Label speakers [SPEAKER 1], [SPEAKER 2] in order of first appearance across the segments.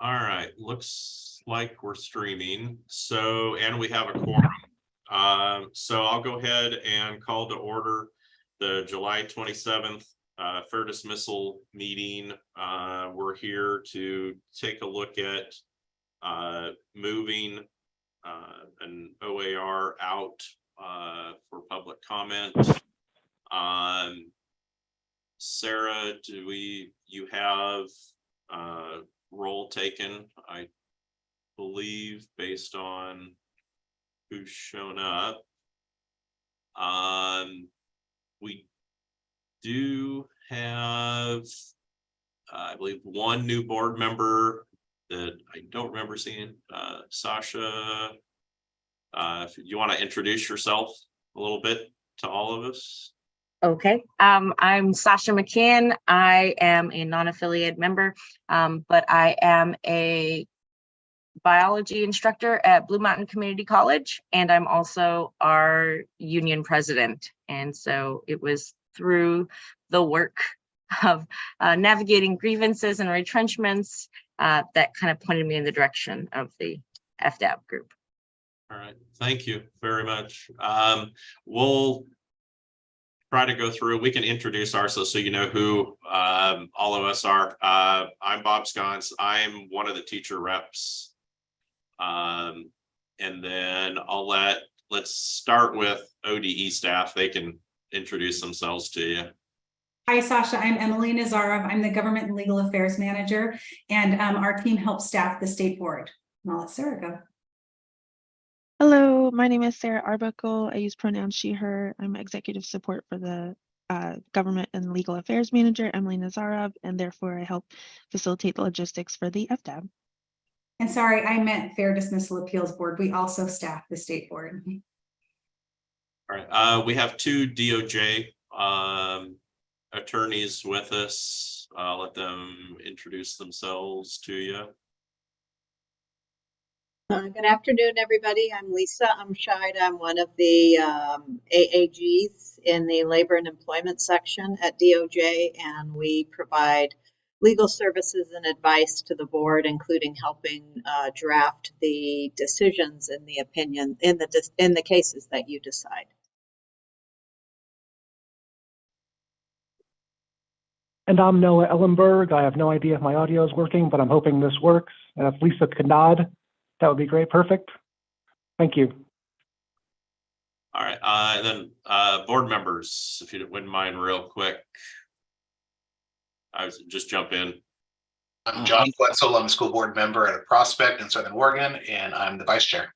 [SPEAKER 1] All right, looks like we're streaming. So, and we have a quorum. So I'll go ahead and call to order the July 27th fair dismissal meeting. We're here to take a look at moving an OAR out for public comment. Sarah, you have role taken, I believe, based on who's shown up. We do have, I believe, one new board member that I don't remember seeing. Sasha, if you want to introduce yourself a little bit to all of us.
[SPEAKER 2] Okay, I'm Sasha McCann. I am a non-affiliated member, but I am a biology instructor at Blue Mountain Community College, and I'm also our union president. And so it was through the work of navigating grievances and retrenchments that kind of pointed me in the direction of the FDAB group.
[SPEAKER 1] All right, thank you very much. We'll try to go through. We can introduce ourselves so you know who all of us are. I'm Bob Sconce. I'm one of the teacher reps. And then let's start with ODE staff. They can introduce themselves to you.
[SPEAKER 3] Hi, Sasha. I'm Emily Nazarov. I'm the Government and Legal Affairs Manager, and our team helps staff the state board. And I'll let Sarah go.
[SPEAKER 4] Hello, my name is Sarah Arbuckle. I use pronouns she, her. I'm executive support for the Government and Legal Affairs Manager, Emily Nazarov, and therefore I help facilitate the logistics for the FDAB.
[SPEAKER 3] And sorry, I meant Fair Dismissal Appeals Board. We also staff the state board.
[SPEAKER 1] All right, we have two DOJ attorneys with us. I'll let them introduce themselves to you.
[SPEAKER 5] Good afternoon, everybody. I'm Lisa Umscheid. I'm one of the AAGs in the Labor and Employment section at DOJ, and we provide legal services and advice to the board, including helping draft the decisions in the opinion in the cases that you decide.
[SPEAKER 6] And I'm Noah Ellenberg. I have no idea if my audio is working, but I'm hoping this works. And if Lisa could nod, that would be great. Perfect. Thank you.
[SPEAKER 1] All right, and then board members, if you wouldn't mind real quick. I was just jump in.
[SPEAKER 7] I'm John Wetzel. I'm a school board member at a Prospect in Southern Oregon, and I'm the vice chair.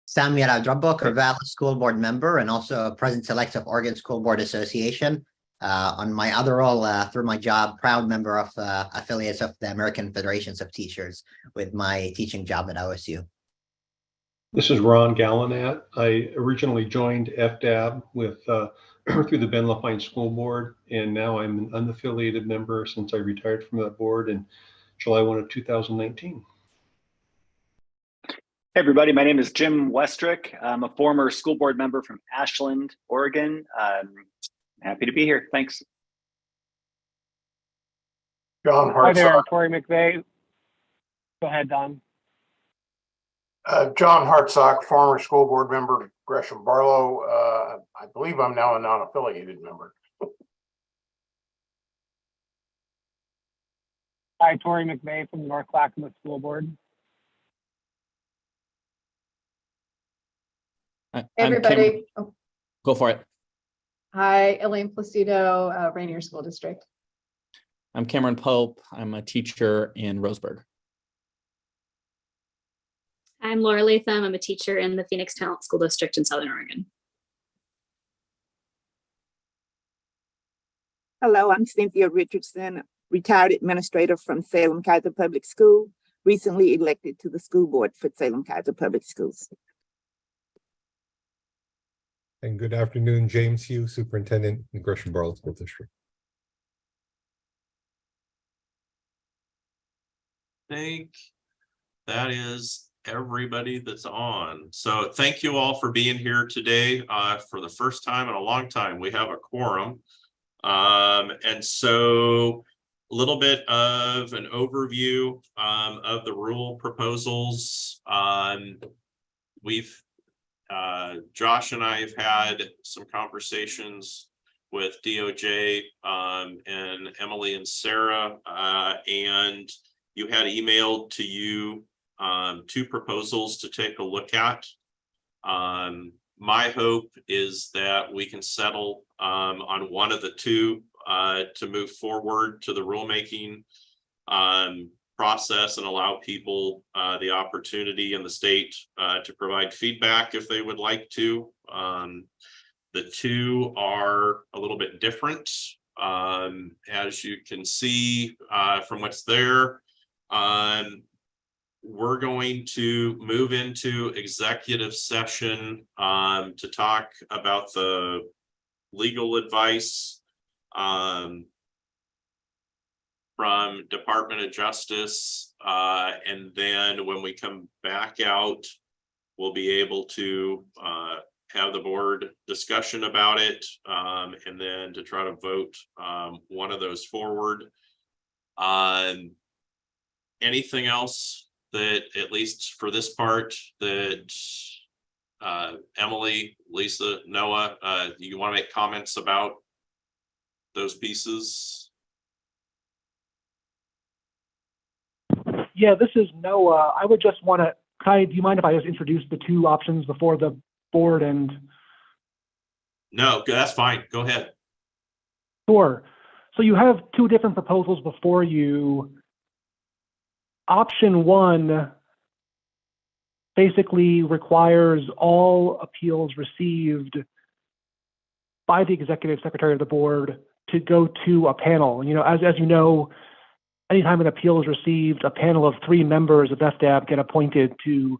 [SPEAKER 8] Samuel Adrabo, Corvallis School Board member and also president-elect of Oregon School Board Association. On my other role, through my job, proud member of affiliates of the American Federations of Teachers with my teaching job at OSU.
[SPEAKER 9] This is Ron Gallinat. I originally joined FDAB with through the Ben Lafine School Board, and now I'm an unaffiliated member since I retired from that board in July 1 of 2019.
[SPEAKER 10] Hey everybody, my name is Jim Westrick. I'm a former school board member from Ashland, Oregon. Happy to be here. Thanks.
[SPEAKER 7] John Hartsock.
[SPEAKER 11] Hi there, I'm Tori McVeigh. Go ahead, Don.
[SPEAKER 7] John Hartsock, former school board member, Gresham Barlow. I believe I'm now a non-affiliated member.
[SPEAKER 11] Hi, Tori McVeigh from the North Clackamas School Board.
[SPEAKER 12] Hey everybody. Oh.
[SPEAKER 13] Go for it.
[SPEAKER 12] Hi, Elaine Placido, Rainier School District.
[SPEAKER 13] I'm Cameron Pope. I'm a teacher in Roseburg.
[SPEAKER 14] I'm Laura Latham. I'm a teacher in the Phoenix Talent School District in Southern Oregon.
[SPEAKER 15] Hello, I'm Cynthia Richardson, retired administrator from Salem Kaiser Public School, recently elected to the school board for Salem Kaiser Public Schools.
[SPEAKER 16] And good afternoon, James Hughes, Superintendent in Gresham Barlow School District.
[SPEAKER 1] I think that is everybody that's on. So thank you all for being here today. For the first time in a long time, we have a quorum. And so little bit of an overview of the rule proposals. We've Josh and I have had some conversations with DOJ and Emily and Sarah, and you had emailed to you two proposals to take a look at. My hope is that we can settle on one of the two to move forward to the rulemaking process and allow people the opportunity in the state to provide feedback if they would like to. The two are a little bit different. As you can see from what's there, we're going to move into executive session to talk about the legal advice from Department of Justice. And then when we come back out, we'll be able to have the board discussion about it, and then to try to vote one of those forward. Anything else that, at least for this part, that Emily, Lisa, Noah, you want to make comments about those pieces?
[SPEAKER 6] Yeah, this is Noah. I would just want to, Kai, do you mind if I just introduce the two options before the board? And
[SPEAKER 1] No, that's fine. Go ahead.
[SPEAKER 6] sure. So you have two different proposals before you. Option one basically requires all appeals received by the executive secretary of the board to go to a panel. You know, as you know, anytime an appeal is received, a panel of 3 members of FDAB get appointed to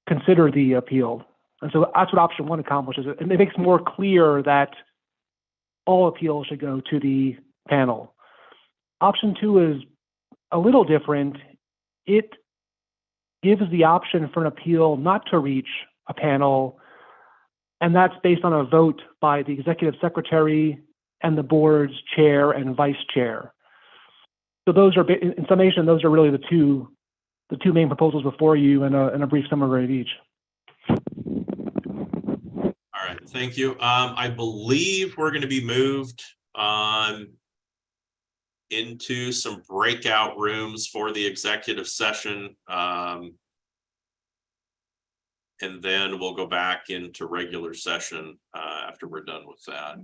[SPEAKER 6] consider the appeal. And so that's what option one accomplishes. And it makes more clear that all appeals should go to the panel. Option two is a little different. It gives the option for an appeal not to reach a panel, and that's based on a vote by the executive secretary and the board's chair and vice chair. So those are, in summation, those are really the two main proposals before you, and a brief summary of each.
[SPEAKER 1] All right, thank you. I believe we're going to be moved into some breakout rooms for the executive session. And then we'll go back into regular session after we're done with that.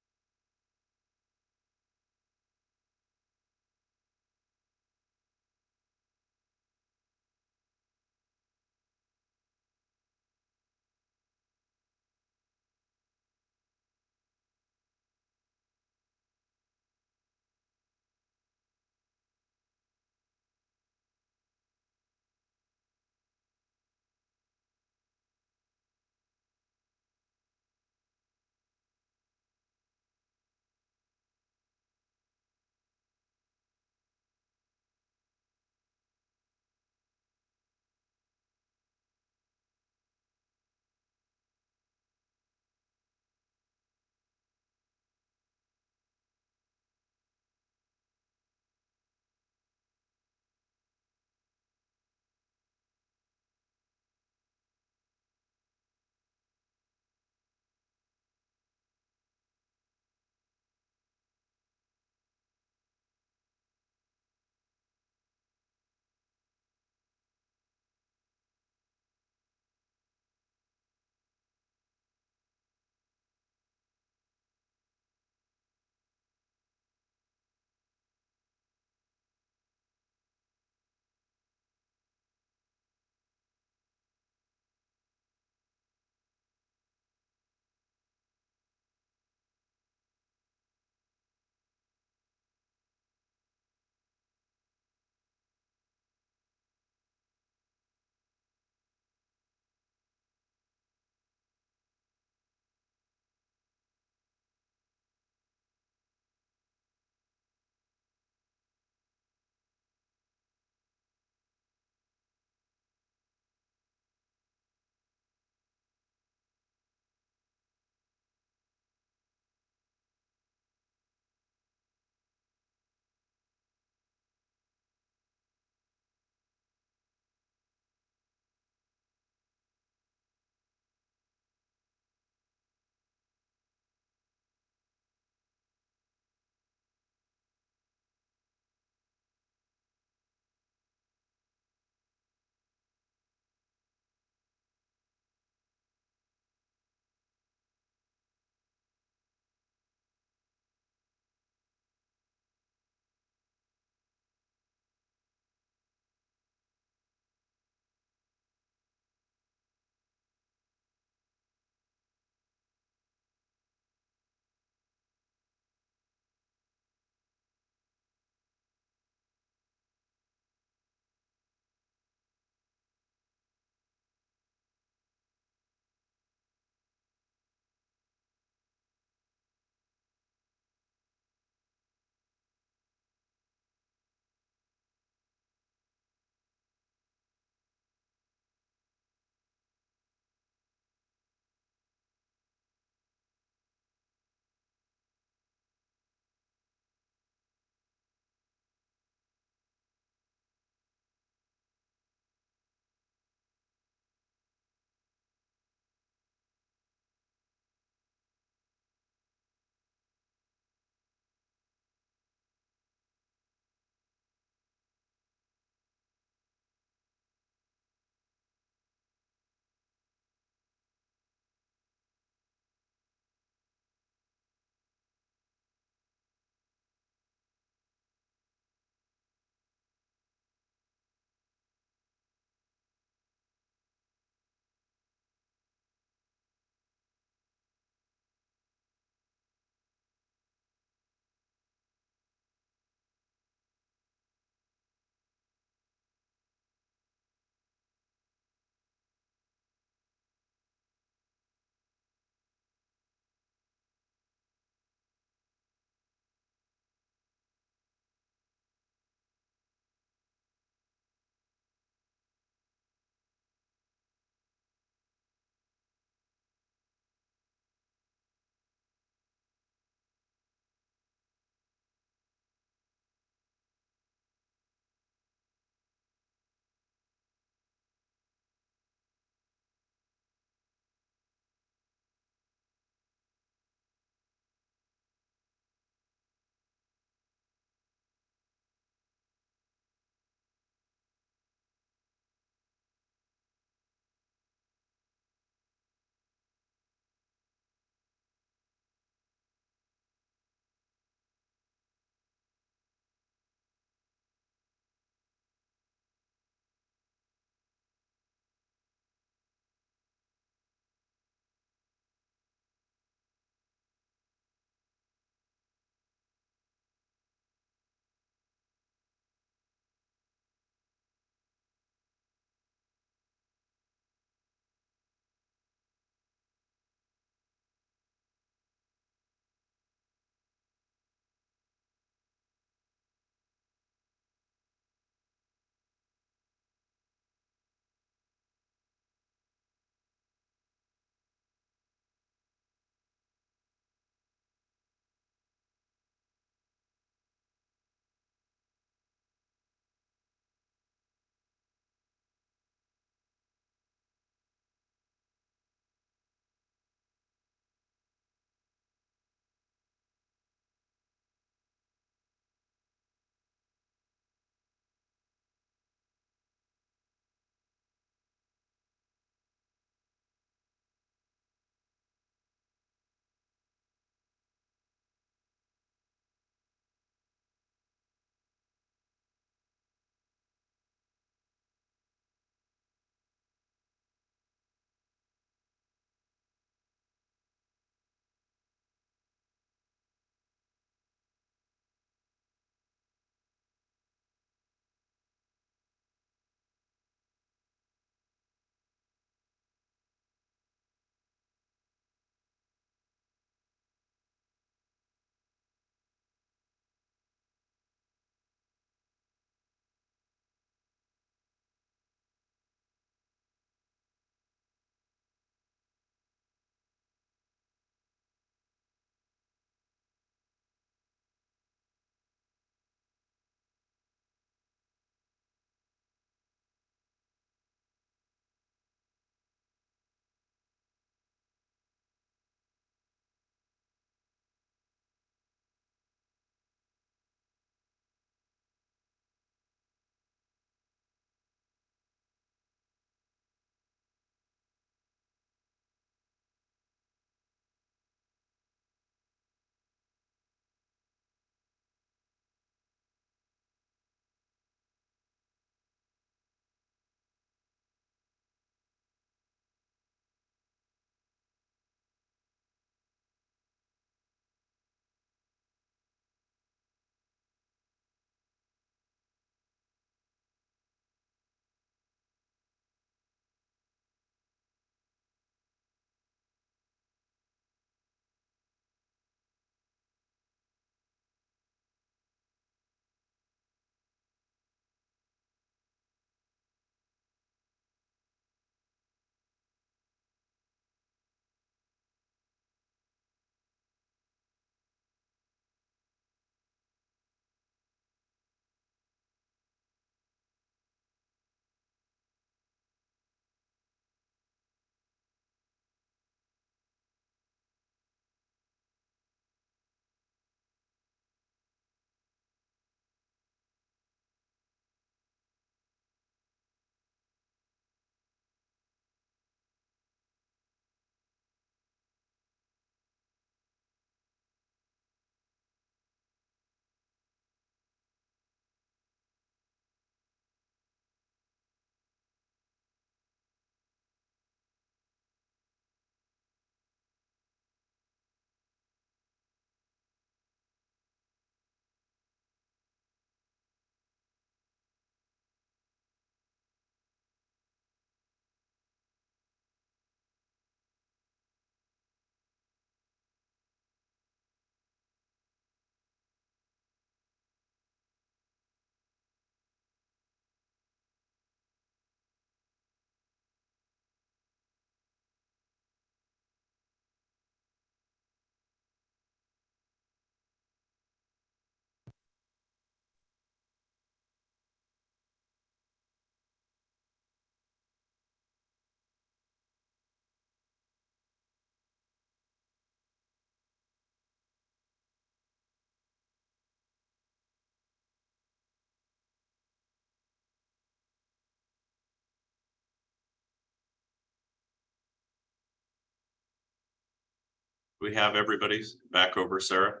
[SPEAKER 1] We have everybody's back over, Sarah.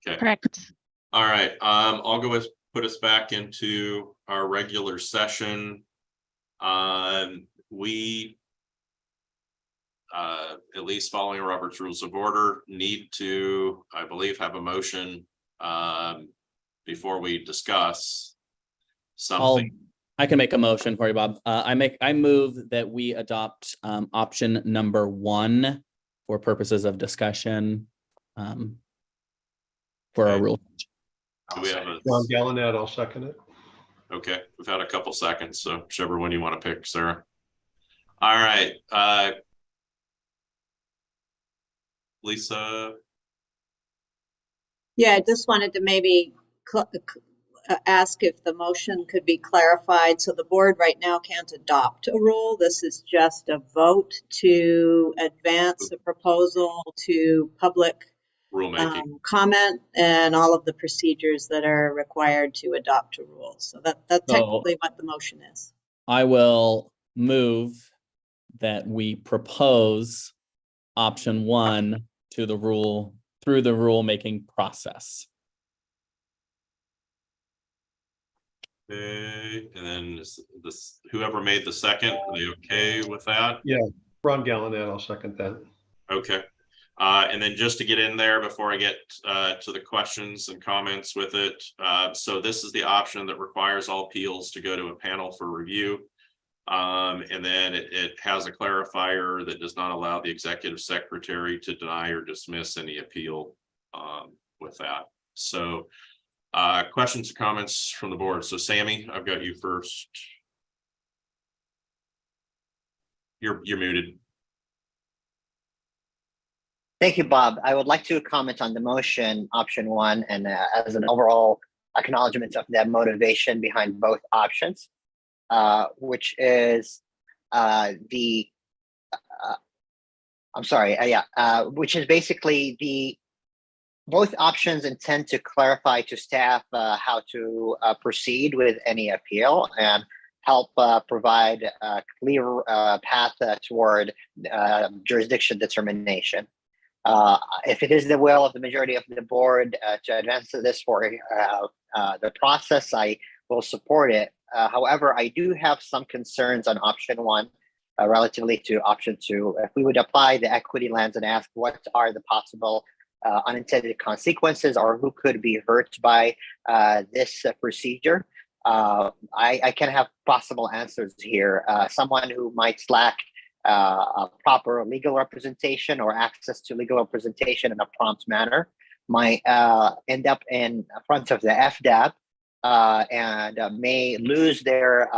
[SPEAKER 1] Okay.
[SPEAKER 4] Correct.
[SPEAKER 1] All right. I'll go with put us back into our regular session. We at least following Robert's Rules of Order, need to, I believe, have a motion before we discuss something.
[SPEAKER 13] I can make a motion for you, Bob. I move that we adopt option number 1 for purposes of discussion for our rule.
[SPEAKER 1] Do we have a
[SPEAKER 9] Ron Gallinet, I'll second it.
[SPEAKER 1] okay? We've had a couple seconds, so whichever one you want to pick, Sarah. All right, Lisa.
[SPEAKER 5] Yeah, I just wanted to maybe ask if the motion could be clarified. So the board right now can't adopt a rule. This is just a vote to advance a proposal to public
[SPEAKER 1] Rulemaking.
[SPEAKER 5] comment and all of the procedures that are required to adopt a rule. So that's technically what the motion is.
[SPEAKER 13] I will move that we propose option 1 to the rule through the rulemaking process.
[SPEAKER 1] Okay, and then this whoever made the second, are they okay with that?
[SPEAKER 9] Yeah, Ron Gallinet, I'll second that.
[SPEAKER 1] Okay. And then just to get in there before I get to the questions and comments with it. So this is the option that requires all appeals to go to a panel for review. And then it has a clarifier that does not allow the executive secretary to deny or dismiss any appeal with that. So questions or comments from the board. So Sammy, I've got you first. You're muted.
[SPEAKER 8] Thank you, Bob. I would like to comment on the motion, option 1, and as an overall acknowledgement of the motivation behind both options, which is which is basically both options intend to clarify to staff how to proceed with any appeal and help provide a clear path toward jurisdiction determination. If it is the will of the majority of the board to advance this for the process, I will support it. However, I do have some concerns on option 1 relatively to option 2. If we would apply the equity lens and ask what are the possible unintended consequences or who could be hurt by this procedure, I can have possible answers here. Someone who might lack a proper legal representation or access to legal representation in a prompt manner might end up in front of the FDAB and may lose their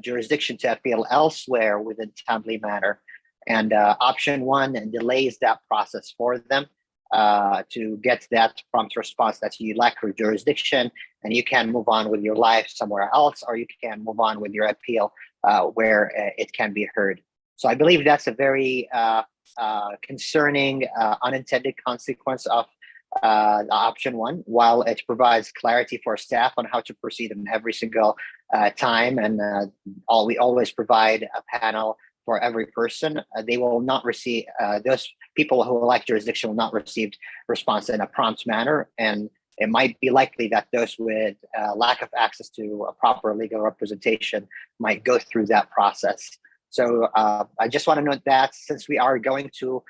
[SPEAKER 8] jurisdiction to appeal elsewhere within timely manner. And option 1 delays that process for them to get that prompt response that you lack your jurisdiction and you can move on with your life somewhere else, or you can move on with your appeal where it can be heard. So I believe that's a very concerning unintended consequence of the option 1, while it provides clarity for staff on how to proceed in every single time. And we always provide a panel for every person. They will not receive, those people who lack jurisdiction will not receive response in a prompt manner. And it might be likely that those with lack of access to a proper legal representation might go through that process. So I just want to note that since we are going to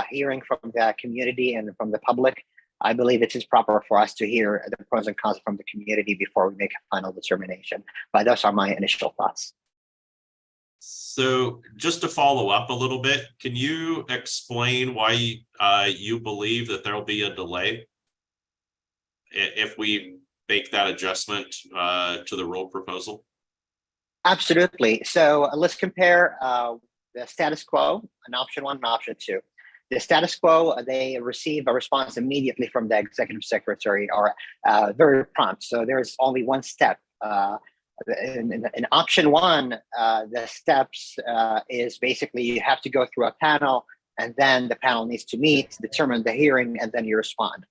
[SPEAKER 8] hearing from the community and from the public, I believe it is proper for us to hear the pros and cons from the community before we make a final determination. But those are my initial thoughts.
[SPEAKER 1] So just to follow up a little bit, can you explain why you believe that there'll be a delay if we make that adjustment to the rule proposal?
[SPEAKER 8] Absolutely. So let's compare the status quo and option 1 and option 2. The status quo, they receive a response immediately from the executive secretary or very prompt. So there's only one step. In option 1, the steps is basically you have to go through a panel and then the panel needs to meet, determine the hearing, and then you respond.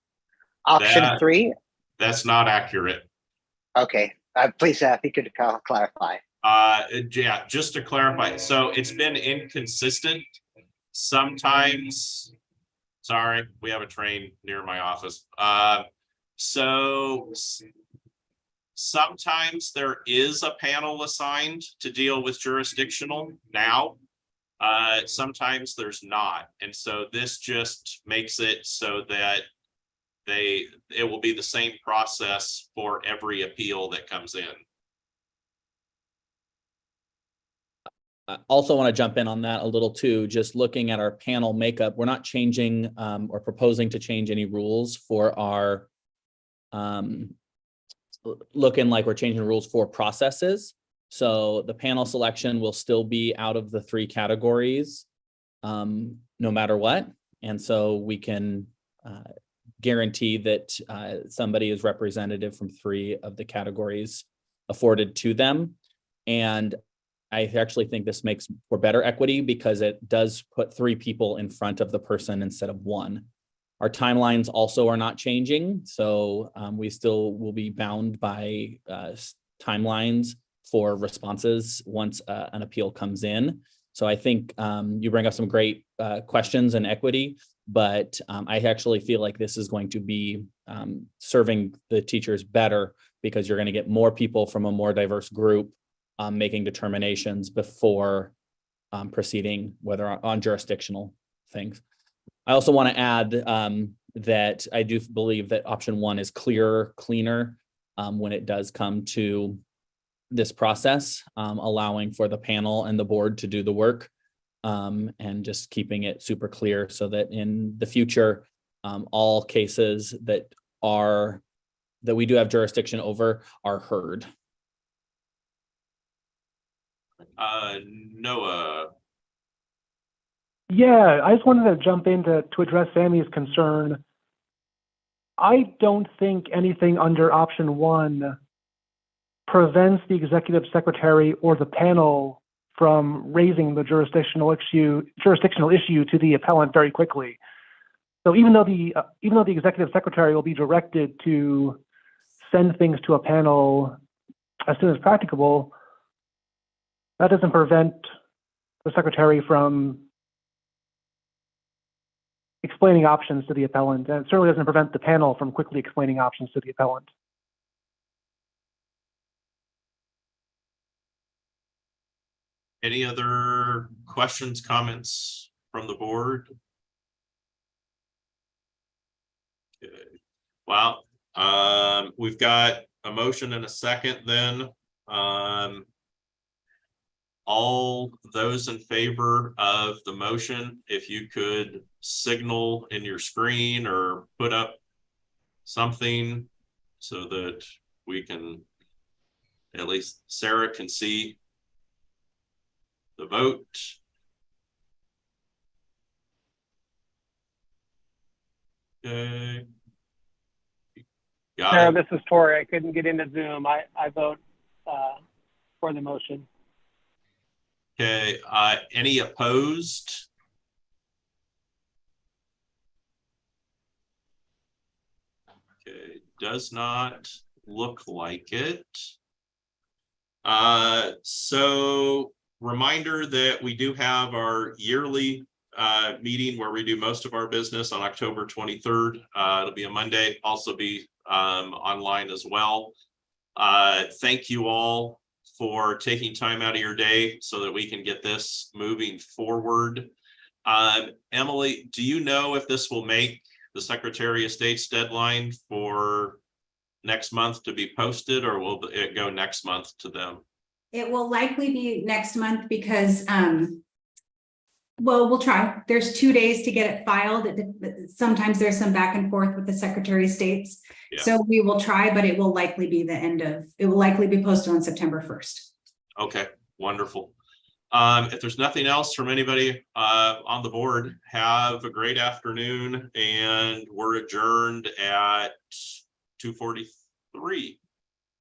[SPEAKER 8] Option 3.
[SPEAKER 1] That's not accurate.
[SPEAKER 8] Okay. Please, if you could clarify.
[SPEAKER 1] Yeah, just to clarify, so it's been inconsistent sometimes, sorry, we have a train near my office. Sometimes there is a panel assigned to deal with jurisdictional now. Sometimes there's not. And so this just makes it so that it will be the same process for every appeal that comes in.
[SPEAKER 13] I also want to jump in on that a little too, just looking at our panel makeup. We're not changing or proposing to change any rules for our looking like we're changing rules for processes. So the panel selection will still be out of the 3 categories no matter what. And so we can guarantee that somebody is representative from 3 of the categories afforded to them. And I actually think this makes for better equity because it does put 3 people in front of the person instead of 1. Our timelines also are not changing. So we still will be bound by timelines for responses once an appeal comes in. So I think you bring up some great questions and equity, but I actually feel like this is going to be serving the teachers better because you're going to get more people from a more diverse group making determinations before proceeding, whether on jurisdictional things. I also want to add that I do believe that option 1 is clearer, cleaner when it does come to this process, allowing for the panel and the board to do the work and just keeping it super clear so that in the future, all cases that we do have jurisdiction over are heard.
[SPEAKER 1] Noah.
[SPEAKER 6] Yeah, I just wanted to jump in to address Sammy's concern. I don't think anything under option 1 prevents the executive secretary or the panel from raising the jurisdictional issue to the appellant very quickly. So even though the executive secretary will be directed to send things to a panel as soon as practicable, that doesn't prevent the secretary from explaining options to the appellant, and it certainly doesn't prevent the panel from quickly explaining options to the appellant.
[SPEAKER 1] Any other questions, comments from the board? Okay. Well, we've got a motion and a second then. All those in favor of the motion, if you could signal in your screen or put up something so that we can, at least Sarah can see the vote. Okay. Got
[SPEAKER 11] Sarah,
[SPEAKER 1] it.
[SPEAKER 11] this is Tori. I couldn't get into Zoom. I vote for the motion.
[SPEAKER 1] Okay, any opposed? Okay, does not look like it. So reminder that we do have our yearly meeting where we do most of our business on October 23rd. It'll be a Monday, also be online as well. Thank you all for taking time out of your day so that we can get this moving forward. Emily, do you know if this will make the Secretary of State's deadline for next month to be posted, or will it go next month to them?
[SPEAKER 3] It will likely be next month because, well, we'll try. There's 2 days to get it filed. Sometimes there's some back and forth with the Secretary of State's.
[SPEAKER 1] Yeah.
[SPEAKER 3] So we will try, but it will likely be it will likely be posted on September 1st.
[SPEAKER 1] Okay, wonderful. If there's nothing else from anybody on the board, have a great afternoon, and we're adjourned at 2:43.